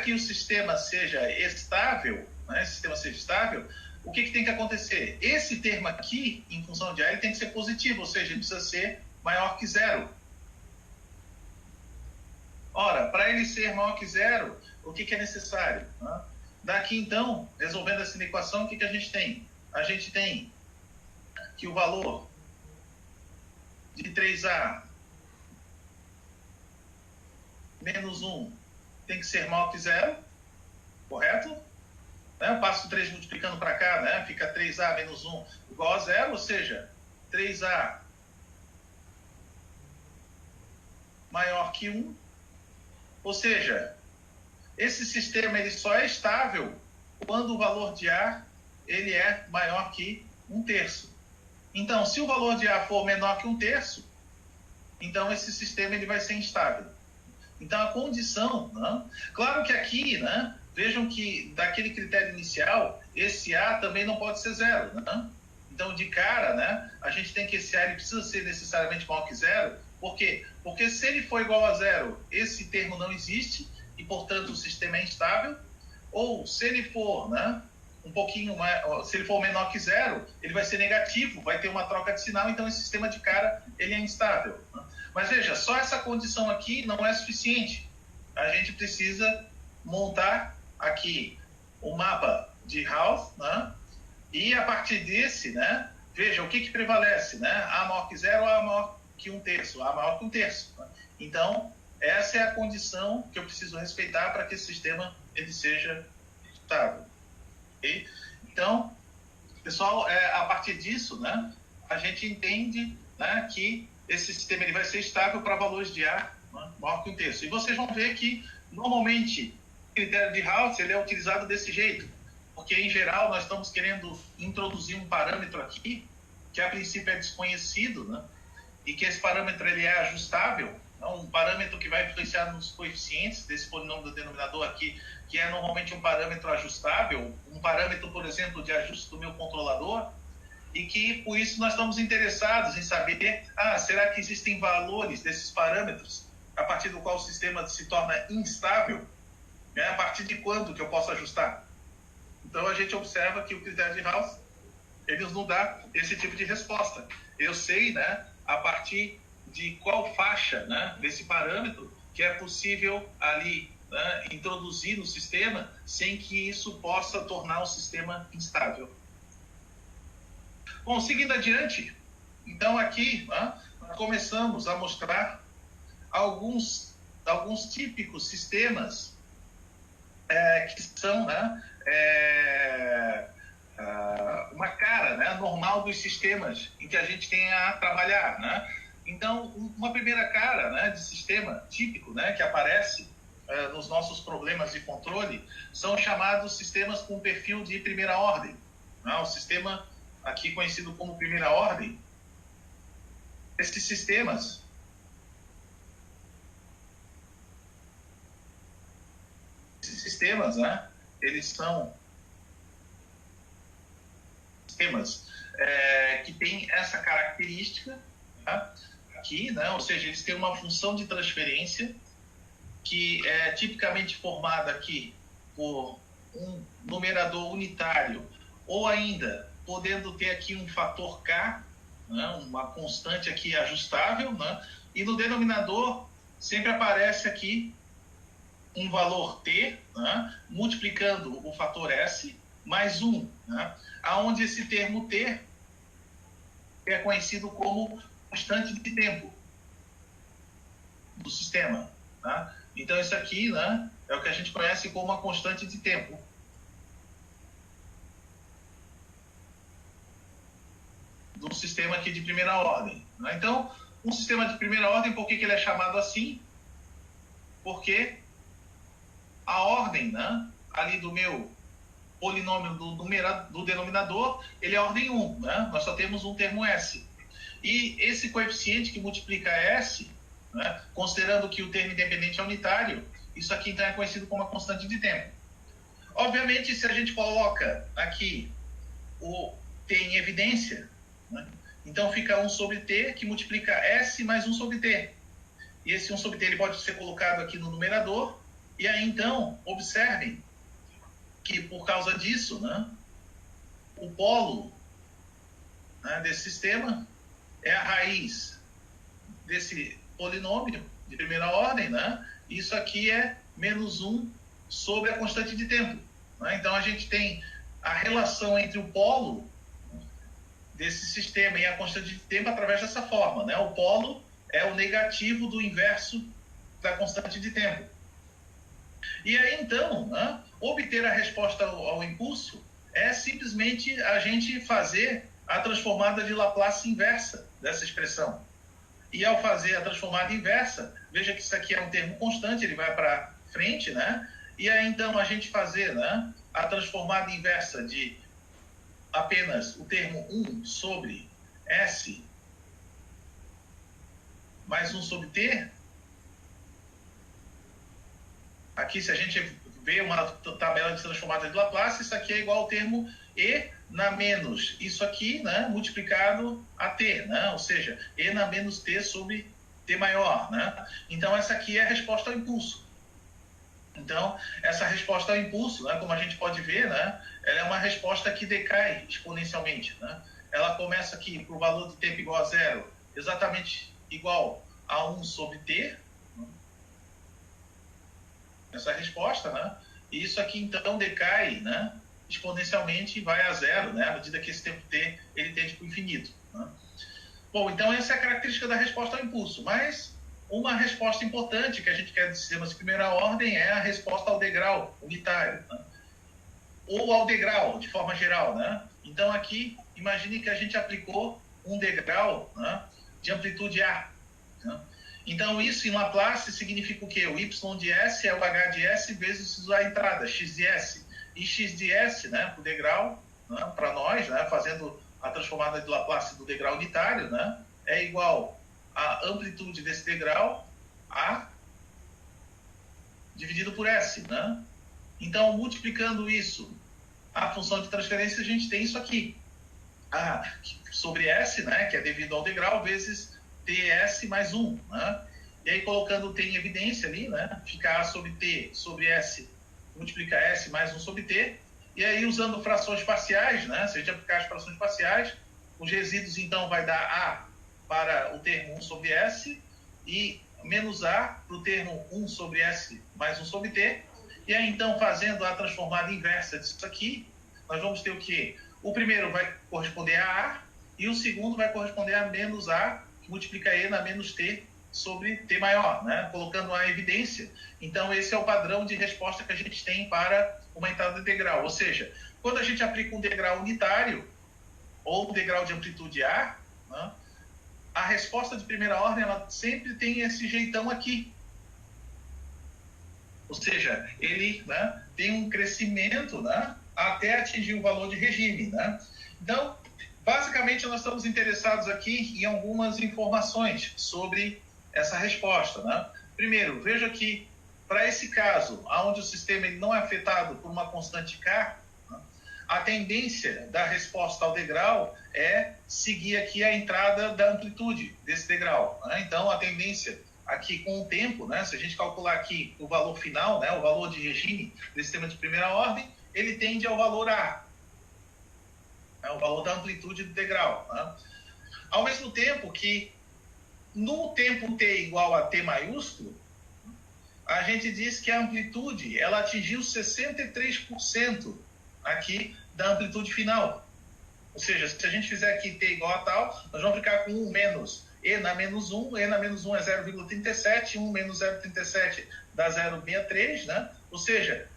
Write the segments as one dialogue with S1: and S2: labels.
S1: que o sistema seja estável, né, esse sistema seja estável, o que tem que acontecer? Esse termo aqui, em função de A, ele tem que ser positivo, ou seja, ele precisa ser maior que zero. Ora, para ele ser maior que zero, o que é necessário? Né? Daqui, então, resolvendo essa equação, o que a gente tem? A gente tem que o valor de 3A menos 1 tem que ser maior que zero, correto? Né? Eu passo 3 multiplicando para cá, né? Fica 3A menos 1 igual a zero, ou seja, 3A maior que 1. Ou seja, esse sistema ele só é estável quando o valor de A ele é maior que 1/3. Então, se o valor de A for menor que 1/3, então esse sistema ele vai ser instável. Então, a condição, né? Claro que aqui, né, vejam que daquele critério inicial, esse A também não pode ser zero. Né? Então, de cara, né, a gente tem que esse A ele precisa ser necessariamente maior que zero. Por quê? Porque se ele for igual a zero, esse termo não existe e, portanto, o sistema é instável. Ou se ele for, né, um pouquinho mais, se ele for menor que zero, ele vai ser negativo, vai ter uma troca de sinal, então esse sistema de cara ele é instável. Né? Mas veja, só essa condição aqui não é suficiente. A gente precisa montar aqui o mapa de Hauss, né? E a partir desse, né, veja, o que prevalece, né? A maior que zero ou A maior que 1/3? A maior que 1/3. Né? Então, essa é a condição que eu preciso respeitar para que esse sistema ele seja estável. Okay? Então, pessoal, a partir disso, né, a gente entende, né, que esse sistema ele vai ser estável para valores de A, né, maior que 1/3. E vocês vão ver que, normalmente, o critério de Hauss ele é utilizado desse jeito, porque, em geral, nós estamos querendo introduzir um parâmetro aqui, que a princípio é desconhecido, né, e que esse parâmetro ele é ajustável, né, um parâmetro que vai influenciar nos coeficientes desse polinômio do denominador aqui, que é normalmente um parâmetro ajustável, um parâmetro, por exemplo, de ajuste do meu controlador, e que, por isso, nós estamos interessados em saber, será que existem valores desses parâmetros a partir do qual o sistema se torna instável? Né? A partir de quando que eu posso ajustar? Então, a gente observa que o critério de Hauss, ele nos dá esse tipo de resposta. Eu sei, né, a partir de qual faixa, né, desse parâmetro que é possível ali, né, introduzir no sistema sem que isso possa tornar o sistema instável. Bom, seguindo adiante, então aqui, né, nós começamos a mostrar alguns típicos sistemas que são, né, uma cara, né, normal dos sistemas em que a gente tem a trabalhar. Né? Então, uma primeira cara, né, de sistema típico, né, que aparece nos nossos problemas de controle são chamados sistemas com perfil de primeira ordem. Né? O sistema aqui conhecido como primeira ordem, esses sistemas né, eles são sistemas que têm essa característica, tá? Aqui, né? Ou seja, eles têm uma função de transferência que é tipicamente formada aqui por um numerador unitário, ou ainda podendo ter aqui um fator K, né? Uma constante aqui ajustável, né? E no denominador sempre aparece aqui um valor T, né? Multiplicando o fator S mais 1, né? Onde esse termo T é conhecido como constante de tempo do sistema. Tá? Então, isso aqui, né, é o que a gente conhece como a constante de tempo. Do sistema aqui de primeira ordem. Né? Então, um sistema de primeira ordem, por que ele é chamado assim? Porque a ordem, né, ali do meu polinômio do denominador, ele é ordem 1. Né? Nós só temos um termo S. E esse coeficiente que multiplica S, né, considerando que o termo independente é unitário, isso aqui então é conhecido como a constante de tempo. Obviamente, se a gente coloca aqui o T em evidência, né, então fica 1 sobre T, que multiplica S mais 1 sobre T. E esse 1 sobre T ele pode ser colocado aqui no numerador, E aí, então, observem que, por causa disso, né, o polo, né, desse sistema é a raiz desse polinômio de primeira ordem, né? Isso aqui é menos 1 sobre a constante de tempo. Né? Então, a gente tem a relação entre o polo desse sistema e a constante de tempo através dessa forma. Né? O polo é o negativo do inverso da constante de tempo. E aí, então, né, obter a resposta ao impulso é simplesmente a gente fazer a transformada de Laplace inversa dessa expressão. E ao fazer a transformada inversa, veja que isso aqui é um termo constante, ele vai para frente, né? E aí, então, a gente fazer, né, a transformada inversa de apenas o termo 1 sobre S mais 1 sobre T. Aqui, se a gente vê uma tabela de transformada de Laplace, isso aqui é igual ao termo E na menos isso aqui, né, multiplicado a T, né? Ou seja, E na menos T sobre T maior. Né? Então, essa aqui é a resposta ao impulso. Então, essa resposta ao impulso, né, como a gente pode ver, né, ela é uma resposta que decai exponencialmente. Né? Ela começa aqui para o valor de tempo igual a zero, exatamente igual a 1 sobre T. Né? Essa resposta, né? E isso aqui, então, decai, né, exponencialmente e vai a zero, né, à medida que esse tempo T ele tende para o infinito. Né? Bom, então essa é a característica da resposta ao impulso. Mas uma resposta importante que a gente quer de sistemas de primeira ordem é a resposta ao degrau unitário, né? Ou ao degrau, de forma geral. Né? Então, aqui, imagine que a gente aplicou um degrau, né, de amplitude A. Né? Então, isso em Laplace significa o quê? O y de S é o h de S vezes a entrada, x de S. E x de S, né, para o degrau, né, para nós, né, fazendo a transformada de Laplace do degrau unitário, né, é igual a amplitude desse degrau, A, dividido por S. Né? Então, multiplicando isso, a função de transferência, a gente tem isso aqui. A sobre S, né, que é devido ao degrau, vezes TS mais 1. Né? E aí, colocando o T em evidência ali, né, fica A sobre T sobre S, multiplica S mais 1 sobre T. E aí, usando frações parciais, né, se a gente aplicar as frações parciais, os resíduos, então, vai dar A para o termo 1 sobre S e menos A para o termo 1 sobre S mais 1 sobre T. E aí, então, fazendo a transformada inversa disso aqui, nós vamos ter o quê? O primeiro vai corresponder a A e o segundo vai corresponder a menos A, que multiplica E na menos T sobre T maior, né? Colocando a evidência. Então, esse é o padrão de resposta que a gente tem para uma entrada integral. Ou seja, quando a gente aplica um degrau unitário ou um degrau de amplitude A, né, a resposta de primeira ordem ela sempre tem esse jeitão aqui. Ou seja, ele, né, tem um crescimento, né, até atingir o valor de regime. Né? Então, basicamente, nós estamos interessados aqui em algumas informações sobre essa resposta. Né? Primeiro, veja que, para esse caso, onde o sistema ele não é afetado por uma constante K, né, a tendência da resposta ao degrau é seguir aqui a entrada da amplitude desse degrau. Né? Então, a tendência aqui com o tempo, né, se a gente calcular aqui o valor final, né, o valor de regime desse sistema de primeira ordem, ele tende ao valor A, né, o valor da amplitude do degrau. Né? Ao mesmo tempo que, no tempo t igual a t maiúsculo, a gente diz que a amplitude ela atingiu 63% aqui da amplitude final. Ou seja, se a gente fizer aqui t igual a tal, nós vamos ficar com 1 menos e na menos 1. E na menos 1 é 0,37. 1 menos 0,37 dá 0,63. Né? Ou seja,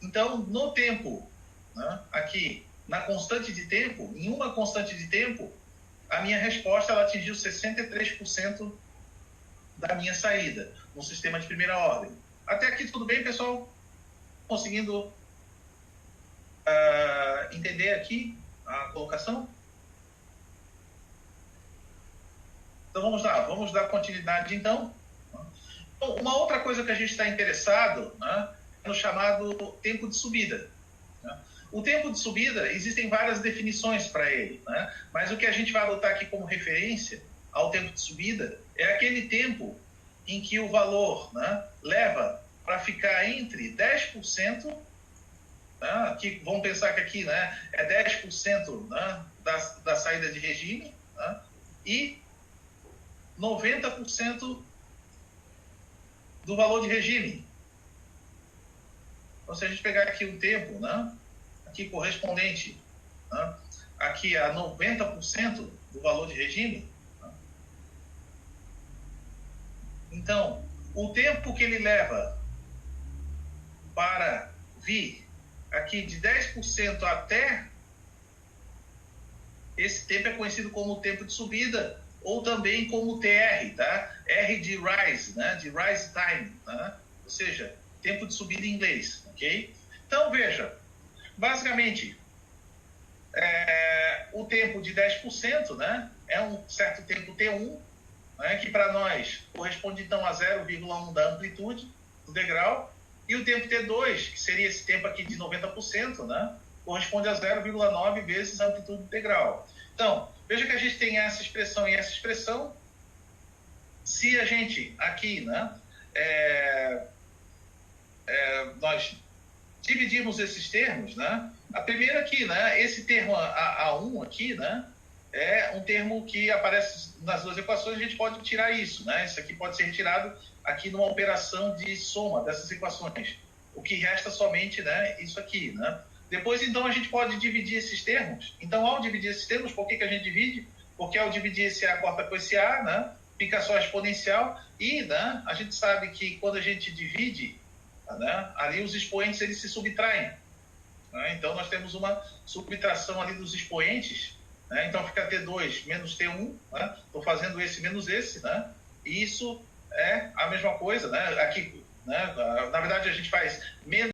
S1: então, no tempo, né, aqui, na constante de tempo, em uma constante de tempo, a minha resposta ela atingiu 63% da minha saída no sistema de primeira ordem. Até aqui tudo bem, pessoal? Conseguindo entender aqui a colocação? Então vamos lá, vamos dar continuidade então. Bom, uma outra coisa que a gente está interessado, né, é no chamado tempo de subida. Né? O tempo de subida, existem várias definições para ele, né? Mas o que a gente vai adotar aqui como referência ao tempo de subida é aquele tempo em que o valor, né, leva para ficar entre 10%, né, aqui, vamos pensar que aqui, né, é 10%, né, da saída de regime, né, e 90% do valor de regime. Então, se a gente pegar aqui um tempo, né, aqui correspondente, né, aqui a 90% do valor de regime, né, então, o tempo que ele leva para vir aqui de 10% até, esse tempo é conhecido como tempo de subida, ou também como TR, tá? R de rise, né? De rise time, né? Ou seja, tempo de subida em inglês, ok? Então, veja, basicamente, o tempo de 10%, né? É um certo tempo T1, né? Que para nós corresponde então a 0,1 da amplitude do degrau, e o tempo T2, que seria esse tempo aqui de 90%, né? Corresponde a 0,9 vezes a amplitude do degrau. Então, veja que a gente tem essa expressão e essa expressão. Se a gente aqui, né, nós dividimos esses termos, né, a primeira aqui, né, esse termo A1 aqui, né, é um termo que aparece nas duas equações, a gente pode tirar isso, né, isso aqui pode ser retirado aqui numa operação de soma dessas equações. O que resta somente, né, isso aqui, né. Depois, então, a gente pode dividir esses termos. Então, ao dividir esses termos, por que a gente divide? Porque ao dividir esse A corta com esse A, né, fica só exponencial. E, né, a gente sabe que quando a gente divide, né, ali os expoentes eles se subtraem. Né? Então, nós temos uma subtração ali dos expoentes. Né? Então, fica T2 menos T1. Né? Estou fazendo esse menos esse. Né? E isso é a mesma coisa. Né? Aqui, né, na verdade, a gente faz menos